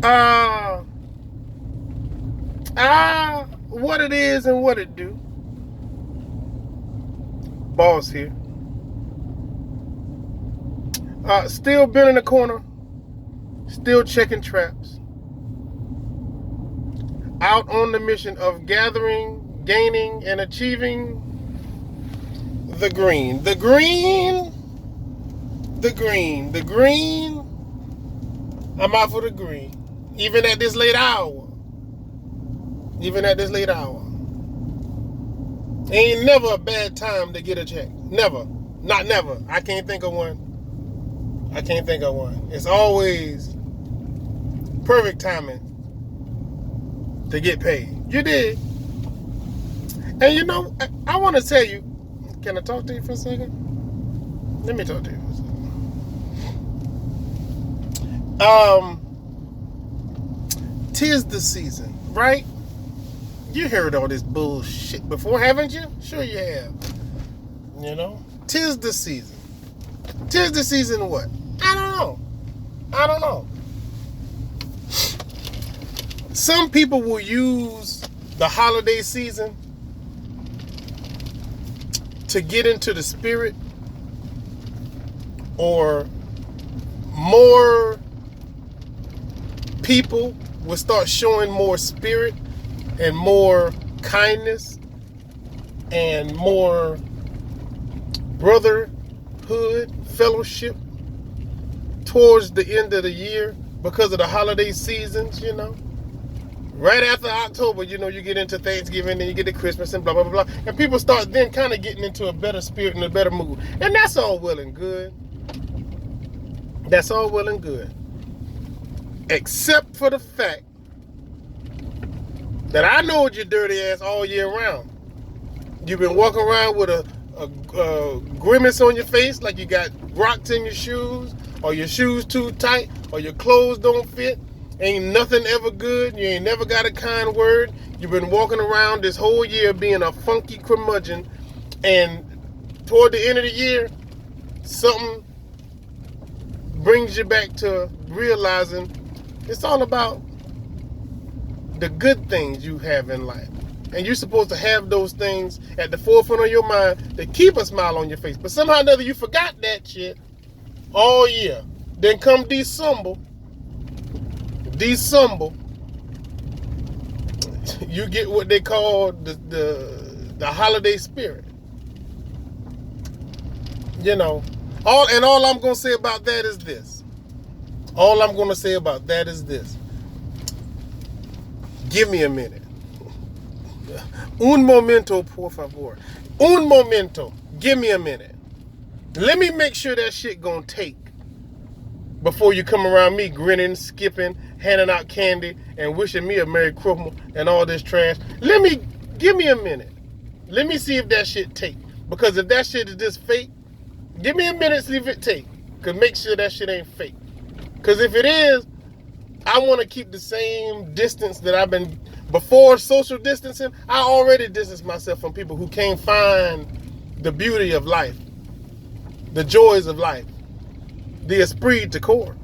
Uh, what it is and what it do. Boss here. Still been in the corner. Still checking traps. Out on the mission of gathering, gaining, and achieving the green. The green. The green. The green. I'm out for the green. Even at this late hour. Even at this late hour. Ain't never a bad time to get a check. Never. Not never. I can't think of one. I can't think of one. It's always perfect timing to get paid. You did. And you know, I want to tell you, can I talk to you for a second? Let me talk to you for a second. 'Tis the season, right? You heard all this bullshit before, haven't you? Sure you have. You know? 'Tis the season. 'Tis the season what? I don't know. I don't know. Some people will use the holiday season to get into the spirit, or more people will start showing more spirit and more kindness and more brotherhood, fellowship towards the end of the year because of the holiday seasons, you know. Right after October, you know, you get into Thanksgiving, then you get to Christmas and blah, blah, blah, blah. And people start then kind of getting into a better spirit and a better mood. And that's all well and good. That's all well and good. Except for the fact that I know your dirty ass all year round. You've been walking around with a grimace on your face, like you got rocks in your shoes, or your shoes too tight, or your clothes don't fit. Ain't nothing ever good. You ain't never got a kind word. You've been walking around this whole year being a funky curmudgeon, and toward the end of the year, something brings you back to realizing it's all about the good things you have in life. And you're supposed to have those things at the forefront of your mind to keep a smile on your face. But somehow or another, you forgot that shit all year. Then come December, you get what they call the holiday spirit. You know, all I'm gonna say about that is this. All I'm gonna say about that is this. Give me a minute. Un momento, por favor. Un momento. Give me a minute. Let me make sure that shit gonna take before you come around me grinning, skipping, handing out candy, and wishing me a Merry Christmas and all this trash. Give me a minute. Let me see if that shit take. Because if that shit is just fake, give me a minute, see if it take. Because make sure that shit ain't fake. Because if it is, I want to keep the same distance that I've been, before social distancing, I already distanced myself from people who can't find the beauty of life, the joys of life, the esprit de corps,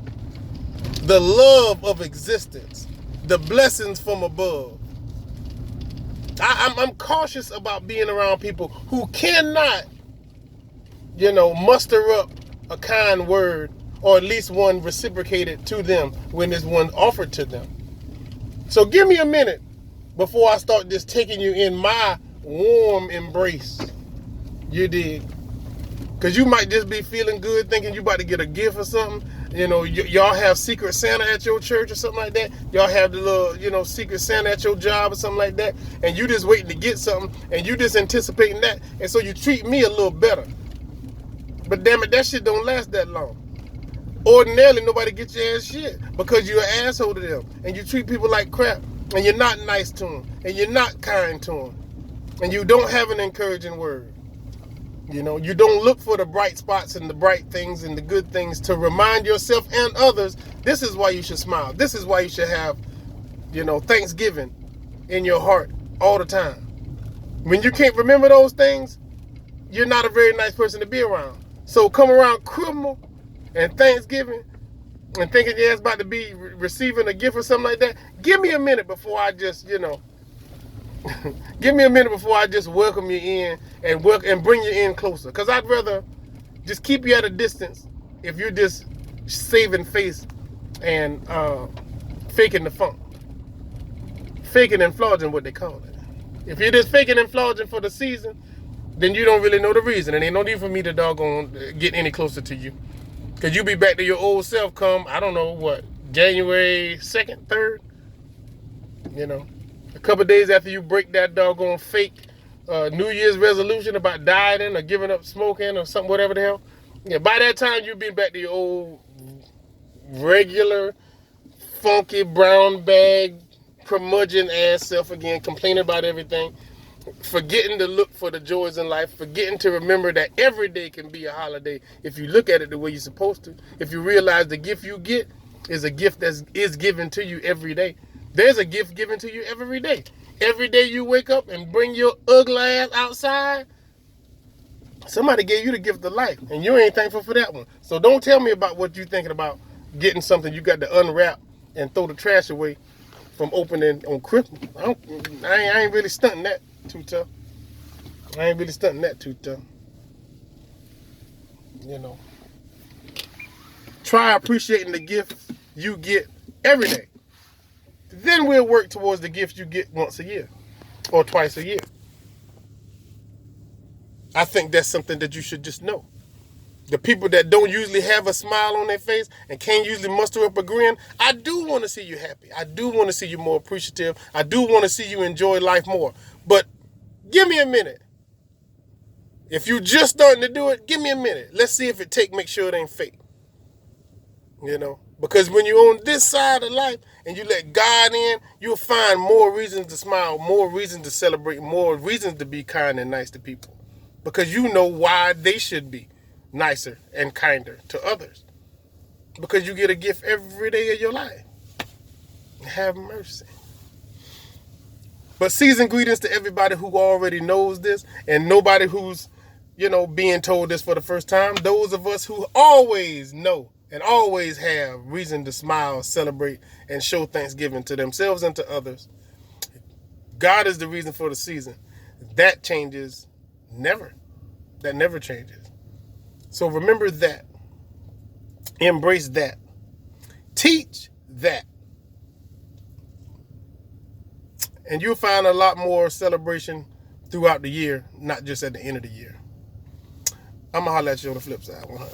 the love of existence, the blessings from above. I'm cautious about being around people who cannot, you know, muster up a kind word, or at least one reciprocated to them when there's one offered to them. So give me a minute before I start just taking you in my warm embrace. You dig? Because you might just be feeling good thinking you about to get a gift or something. You know, y'all have Secret Santa at your church or something like that. Y'all have the little, you know, Secret Santa at your job or something like that. And you just waiting to get something, and you just anticipating that. And so you treat me a little better. But damn it, that shit don't last that long. Ordinarily, nobody gets your ass shit because you're an asshole to them. And you treat people like crap. And you're not nice to them. And you're not kind to them. And you don't have an encouraging word. You know, you don't look for the bright spots and the bright things and the good things to remind yourself and others, this is why you should smile. This is why you should have, you know, Thanksgiving in your heart all the time. When you can't remember those things, you're not a very nice person to be around. So come around Christmas and Thanksgiving and thinking you're about to be receiving a gift or something like that, give me a minute before I just, give me a minute before I just welcome you in and bring you in closer. Because I'd rather just keep you at a distance if you're just saving face and faking the funk. Faking and flogging, what they call it. If you're just faking and flogging for the season, then you don't really know the reason. And ain't no need for me to doggone get any closer to you. Because you be back to your old self come, I don't know, what, January 2nd, 3rd? A couple of days after you break that doggone fake New Year's resolution about dieting or giving up smoking or something, whatever the hell. Yeah, by that time, you've been back to your old regular, funky, brown bag, curmudgeon ass self again, complaining about everything, forgetting to look for the joys in life, forgetting to remember that every day can be a holiday if you look at it the way you're supposed to. If you realize the gift you get is a gift that is given to you every day. There's a gift given to you every day. Every day you wake up and bring your ugly ass outside, somebody gave you the gift of life, and you ain't thankful for that one. So don't tell me about what you're thinking about getting something you got to unwrap and throw the trash away from opening on Christmas. I ain't really stunting that too tough. Try appreciating the gifts you get every day. Then we'll work towards the gifts you get once a year or twice a year. I think that's something that you should just know. The people that don't usually have a smile on their face and can't usually muster up a grin, I do want to see you happy. I do want to see you more appreciative. I do want to see you enjoy life more. But give me a minute. If you're just starting to do it, give me a minute. Let's see if make sure it ain't fake. Because when you're on this side of life and you let God in, you'll find more reasons to smile, more reasons to celebrate, more reasons to be kind and nice to people. Because you know why they should be nicer and kinder to others. Because you get a gift every day of your life. Have mercy. But seasoned greetings to everybody who already knows this and nobody who's, being told this for the first time. Those of us who always know and always have reason to smile, celebrate, and show thanksgiving to themselves and to others. God is the reason for the season. That changes never. That never changes. So remember that. Embrace that. Teach that. And you'll find a lot more celebration throughout the year, not just at the end of the year. I'm going to holler at you on the flip side. 100.